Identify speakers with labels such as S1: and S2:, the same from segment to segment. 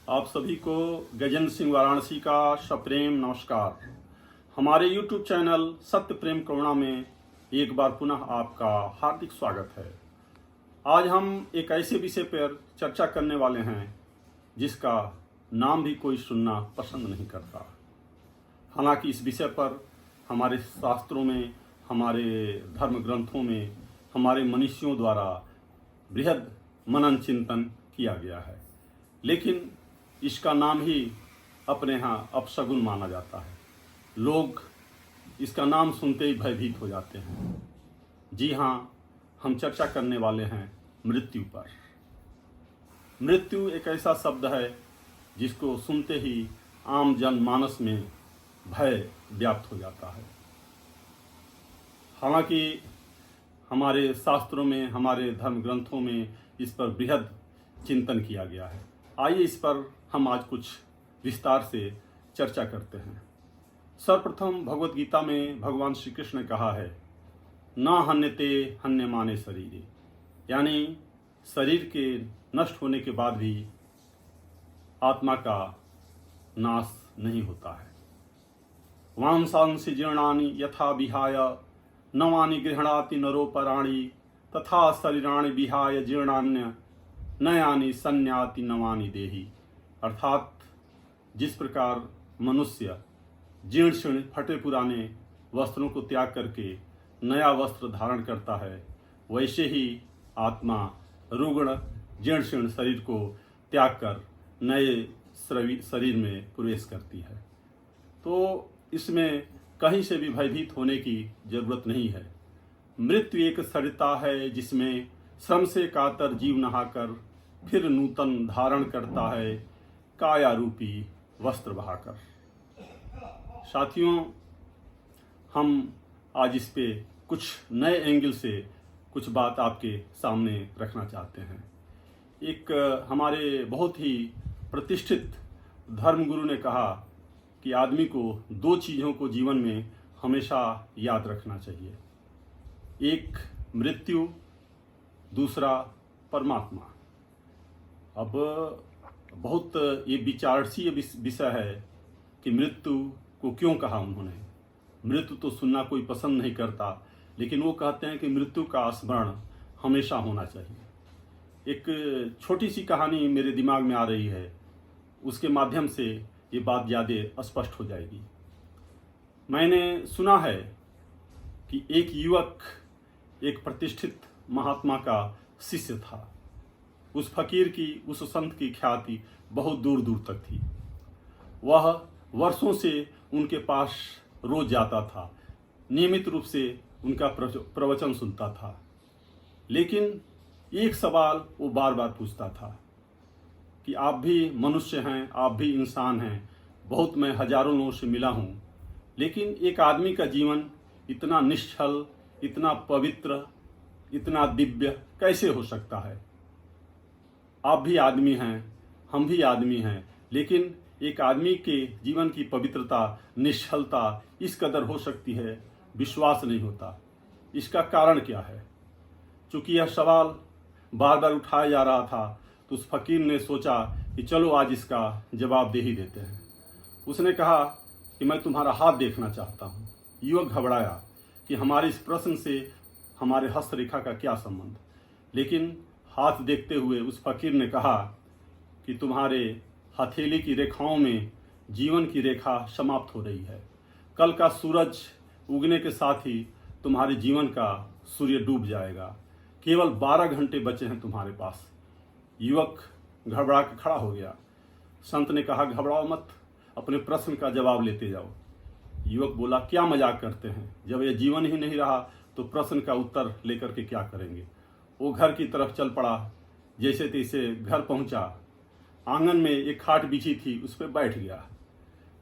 S1: आप सभी को गजेंद्र सिंह वाराणसी का सप्रेम नमस्कार। हमारे YouTube चैनल सत्य प्रेम करुणा में एक बार पुनः आपका हार्दिक स्वागत है। आज हम एक ऐसे विषय पर चर्चा करने वाले हैं जिसका नाम भी कोई सुनना पसंद नहीं करता। हालांकि इस विषय पर हमारे शास्त्रों में, हमारे धर्म ग्रंथों में, हमारे मनीषियों द्वारा बृहद मनन चिंतन किया गया है, लेकिन इसका नाम ही अपने यहाँ अपशगुन माना जाता है। लोग इसका नाम सुनते ही भयभीत हो जाते हैं। जी हाँ, हम चर्चा करने वाले हैं मृत्यु पर। मृत्यु एक ऐसा शब्द है जिसको सुनते ही आम जनमानस में भय व्याप्त हो जाता है। हालांकि हमारे शास्त्रों में, हमारे धर्म ग्रंथों में इस पर बृहद चिंतन किया गया है। आइए इस पर हम आज कुछ विस्तार से चर्चा करते हैं। सर्वप्रथम भगवत गीता में भगवान श्री कृष्ण ने कहा है, न हन्यते हन्यमाने शरीरे, यानी शरीर के नष्ट होने के बाद भी आत्मा का नाश नहीं होता है। वांसांसि जीर्णानि यथा विहाय नवानि गृह्णाति नरोपराणि तथा शरीराणि विहाय जीर्णान्य नयानि संन्याति नवानि देहि। अर्थात जिस प्रकार मनुष्य जीर्ण शीर्ण फटे पुराने वस्त्रों को त्याग करके नया वस्त्र धारण करता है, वैसे ही आत्मा रुग्ण जीर्ण शीर्ण शरीर को त्याग कर नए शरीर में प्रवेश करती है। तो इसमें कहीं से भी भयभीत होने की जरूरत नहीं है। मृत्यु एक सरिता है जिसमें श्रम से कातर जीव नहाकर फिर नूतन धारण करता है काया रूपी वस्त्र बहाकर। साथियों, हम आज इस पे कुछ नए एंगल से कुछ बात आपके सामने रखना चाहते हैं। एक हमारे बहुत ही प्रतिष्ठित धर्मगुरु ने कहा कि आदमी को दो चीज़ों को जीवन में हमेशा याद रखना चाहिए, एक मृत्यु, दूसरा परमात्मा। अब बहुत ये विचारणीय विषय है कि मृत्यु को क्यों कहा उन्होंने। मृत्यु तो सुनना कोई पसंद नहीं करता, लेकिन वो कहते हैं कि मृत्यु का स्मरण हमेशा होना चाहिए। एक छोटी सी कहानी मेरे दिमाग में आ रही है, उसके माध्यम से ये बात ज़्यादा स्पष्ट हो जाएगी। मैंने सुना है कि एक युवक एक प्रतिष्ठित महात्मा का शिष्य था। उस फकीर की, उस संत की ख्याति बहुत दूर दूर तक थी। वह वर्षों से उनके पास रोज जाता था, नियमित रूप से उनका प्रवचन सुनता था, लेकिन एक सवाल वो बार बार पूछता था कि आप भी मनुष्य हैं, आप भी इंसान हैं। बहुत मैं हजारों लोगों से मिला हूँ, लेकिन एक आदमी का जीवन इतना निश्चल, इतना पवित्र, इतना दिव्य कैसे हो सकता है? आप भी आदमी हैं, हम भी आदमी हैं, लेकिन एक आदमी के जीवन की पवित्रता, निश्चलता इस कदर हो सकती है, विश्वास नहीं होता। इसका कारण क्या है? चूंकि यह सवाल बार बार उठाया जा रहा था, तो उस फकीर ने सोचा कि चलो आज इसका जवाब दे ही देते हैं। उसने कहा कि मैं तुम्हारा हाथ देखना चाहता हूँ। युवक घबराया कि हमारे इस प्रश्न से हमारे हस्तरेखा का क्या संबंध, लेकिन हाथ देखते हुए उस फकीर ने कहा कि तुम्हारे हथेली की रेखाओं में जीवन की रेखा समाप्त हो रही है। कल का सूरज उगने के साथ ही तुम्हारे जीवन का सूर्य डूब जाएगा। केवल 12 घंटे बचे हैं तुम्हारे पास। युवक घबरा के खड़ा हो गया। संत ने कहा, घबराओ मत, अपने प्रश्न का जवाब लेते जाओ। युवक बोला, क्या मजाक करते हैं? जब यह जीवन ही नहीं रहा तो प्रश्न का उत्तर लेकर के क्या करेंगे? वो घर की तरफ चल पड़ा। जैसे तैसे घर पहुंचा। आंगन में एक खाट बिछी थी, उस पर बैठ गया।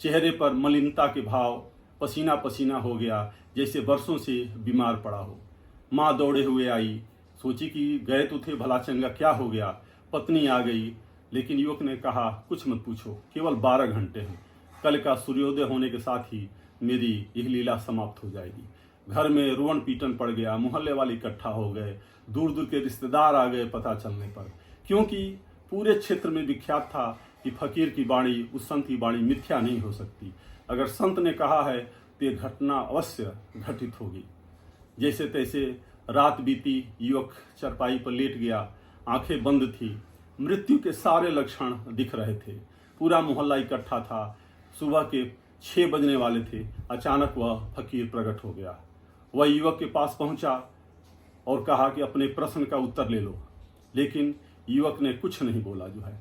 S1: चेहरे पर मलिनता के भाव, पसीना पसीना हो गया, जैसे वर्षों से बीमार पड़ा हो। माँ दौड़े हुए आई, सोची कि गए तो थे, भला चंगा क्या हो गया। पत्नी आ गई, लेकिन युवक ने कहा, कुछ मत पूछो, केवल 12 घंटे हैं। कल का सूर्योदय होने के साथ ही मेरी यह लीला समाप्त हो जाएगी। घर में रोवन पीटन पड़ गया, मोहल्ले वाले इकट्ठा हो गए, दूर दूर के रिश्तेदार आ गए पता चलने पर, क्योंकि पूरे क्षेत्र में विख्यात था कि फकीर की वाणी, उस संत की वाणी मिथ्या नहीं हो सकती। अगर संत ने कहा है तो ये घटना अवश्य घटित होगी। जैसे तैसे रात बीती, युवक चरपाई पर लेट गया, आंखें बंद थी, मृत्यु के सारे लक्षण दिख रहे थे। पूरा मोहल्ला इकट्ठा था, सुबह के 6 बजने वाले थे। अचानक वह फकीर प्रकट हो गया। वह युवक के पास पहुंचा और कहा कि अपने प्रश्न का उत्तर ले लो, लेकिन युवक ने कुछ नहीं बोला जो है।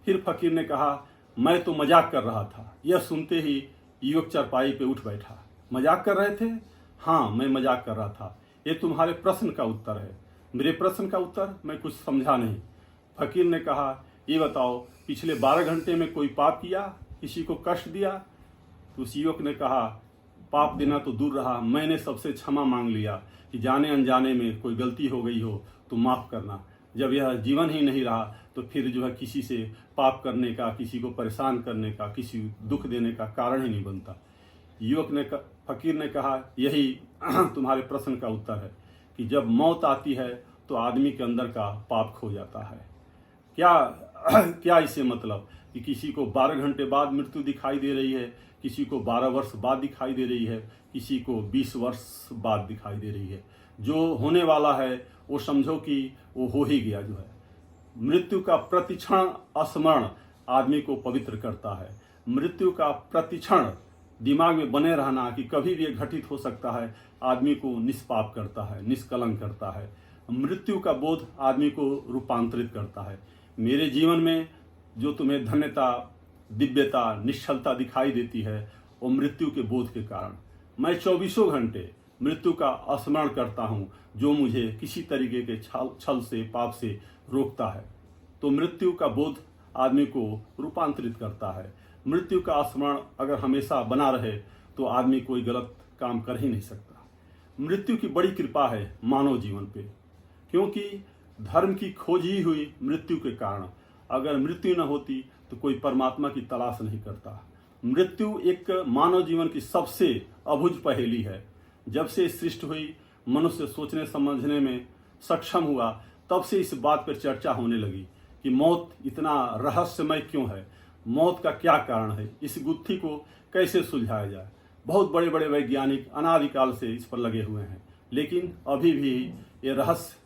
S1: फिर फकीर ने कहा, मैं तो मजाक कर रहा था। यह सुनते ही युवक चरपाई पे उठ बैठा। मजाक कर रहे थे? हाँ, मैं मजाक कर रहा था। ये तुम्हारे प्रश्न का उत्तर है। मेरे प्रश्न का उत्तर? मैं कुछ समझा नहीं। फकीर ने कहा, ये बताओ, पिछले 12 घंटे में कोई पाप किया, किसी को कष्ट दिया? तो उस युवक ने कहा, पाप देना तो दूर रहा, मैंने सबसे क्षमा मांग लिया कि जाने अनजाने में कोई गलती हो गई हो तो माफ़ करना। जब यह जीवन ही नहीं रहा तो फिर जो है किसी से पाप करने का, किसी को परेशान करने का, किसी दुख देने का कारण ही नहीं बनता। फकीर ने कहा, यही तुम्हारे प्रश्न का उत्तर है कि जब मौत आती है तो आदमी के अंदर का पाप खो जाता है। क्या इससे मतलब कि किसी को 12 घंटे बाद मृत्यु दिखाई दे रही है, किसी को 12 वर्ष बाद दिखाई दे रही है, किसी को 20 वर्ष बाद दिखाई दे रही है। जो होने वाला है वो समझो कि वो हो ही गया जो है। मृत्यु का प्रतिक्षण स्मरण आदमी को पवित्र करता है। मृत्यु का प्रतिक्षण दिमाग में बने रहना कि कभी भी घटित हो सकता है, आदमी को निष्पाप करता है, निष्कलंक करता है। मृत्यु का बोध आदमी को रूपांतरित करता है। मेरे जीवन में जो तुम्हें धन्यता, दिव्यता, निश्चलता दिखाई देती है वो मृत्यु के बोध के कारण। मैं 24 घंटे मृत्यु का स्मरण करता हूँ, जो मुझे किसी तरीके के छल से, पाप से रोकता है। तो मृत्यु का बोध आदमी को रूपांतरित करता है। मृत्यु का स्मरण अगर हमेशा बना रहे तो आदमी कोई गलत काम कर ही नहीं सकता। मृत्यु की बड़ी कृपा है मानव जीवन पे, क्योंकि धर्म की खोज ही हुई मृत्यु के कारण। अगर मृत्यु न होती तो कोई परमात्मा की तलाश नहीं करता। मृत्यु एक मानव जीवन की सबसे अबुझ पहेली है। जब से सृष्टि हुई, मनुष्य सोचने समझने में सक्षम हुआ, तब से इस बात पर चर्चा होने लगी कि मौत इतना रहस्यमय क्यों है, मौत का क्या कारण है, इस गुत्थी को कैसे सुलझाया जाए। बहुत बड़े बड़े वैज्ञानिक अनादिकाल से इस पर लगे हुए हैं, लेकिन अभी भी ये रहस्य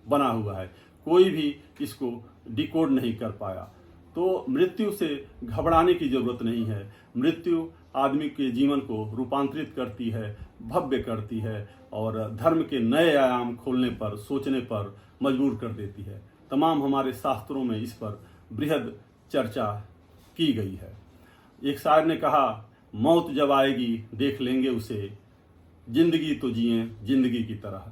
S1: बना हुआ है, कोई भी इसको डिकोड नहीं कर पाया। तो मृत्यु से घबराने की जरूरत नहीं है। मृत्यु आदमी के जीवन को रूपांतरित करती है, भव्य करती है और धर्म के नए आयाम खोलने पर, सोचने पर मजबूर कर देती है। तमाम हमारे शास्त्रों में इस पर बृहद चर्चा की गई है। एक शायर ने कहा, मौत जब आएगी देख लेंगे उसे, जिंदगी तो जिए जिंदगी की तरह।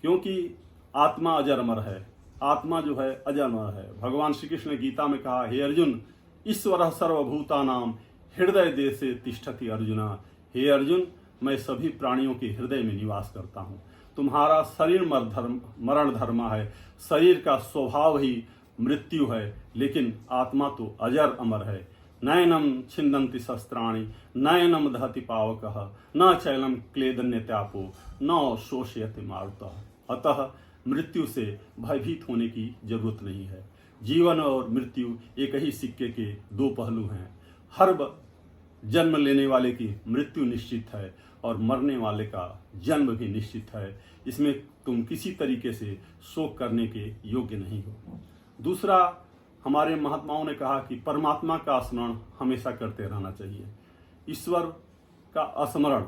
S1: क्योंकि आत्मा अजर अमर है, आत्मा जो है अजर अमर है। भगवान श्री कृष्ण ने गीता में कहा, हे अर्जुन, ईश्वर सर्वभूतानाम हृदय देशे तिष्ठति अर्जुना। हे अर्जुन, मैं सभी प्राणियों के हृदय में निवास करता हूँ। तुम्हारा शरीर मरण धर्म है, शरीर का स्वभाव ही मृत्यु है, लेकिन आत्मा तो अजर अमर है। नयनम छिंदन्ति शस्त्राणि नयनम दहति पावकः न चैलम क्लेदन्यत्यापो न शोषयति मारुतः। अतः मृत्यु से भयभीत होने की जरूरत नहीं है। जीवन और मृत्यु एक ही सिक्के के 2 पहलू हैं। हर जन्म लेने वाले की मृत्यु निश्चित है और मरने वाले का जन्म भी निश्चित है। इसमें तुम किसी तरीके से शोक करने के योग्य नहीं हो। दूसरा, हमारे महात्माओं ने कहा कि परमात्मा का स्मरण हमेशा करते रहना चाहिए। ईश्वर का स्मरण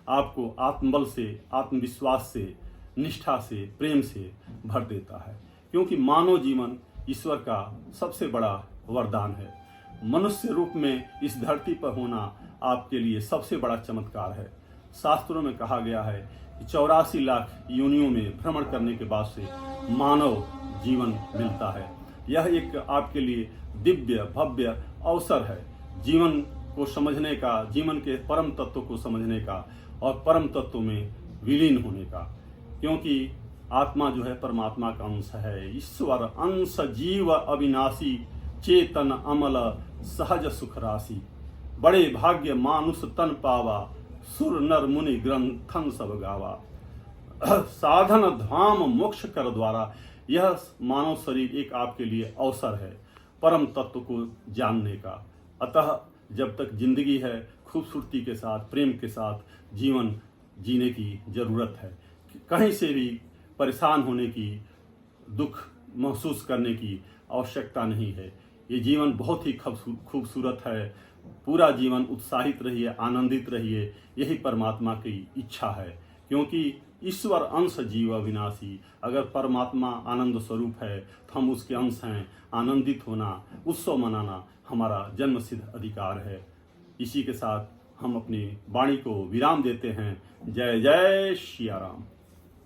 S1: आपको आत्मबल से, आत्मविश्वास से, निष्ठा से, प्रेम से भर देता है, क्योंकि मानव जीवन ईश्वर का सबसे बड़ा वरदान है। मनुष्य रूप में इस धरती पर होना आपके लिए सबसे बड़ा चमत्कार है। शास्त्रों में कहा गया है कि 84 लाख योनियों में भ्रमण करने के बाद से मानव जीवन मिलता है। यह एक आपके लिए दिव्य भव्य अवसर है जीवन को समझने का, जीवन के परम तत्व को समझने का और परम तत्व में विलीन होने का, क्योंकि आत्मा जो है परमात्मा का अंश है। ईश्वर अंश जीव अविनाशी चेतन अमल सहज सुख राशि। बड़े भाग्य मानुष तन पावा सुर नर मुनि ग्रंथन सब गावा। साधन धाम मोक्ष कर द्वारा यह मानव शरीर एक आपके लिए अवसर है। परम तत्व को जानने का। अतः जब तक जिंदगी है, खूबसूरती के साथ, प्रेम के साथ जीवन जीने की ज़रूरत है। कहीं से भी परेशान होने की, दुख महसूस करने की आवश्यकता नहीं है। ये जीवन बहुत ही खूबसूरत है। पूरा जीवन उत्साहित रहिए, आनंदित रहिए, यही परमात्मा की इच्छा है। क्योंकि ईश्वर अंश जीव अविनाशी। अगर परमात्मा आनंद स्वरूप है तो हम उसके अंश हैं। आनंदित होना, उत्सव मनाना हमारा जन्मसिद्ध अधिकार है। इसी के साथ हम अपनी वाणी को विराम देते हैं। जय जय श्री राम।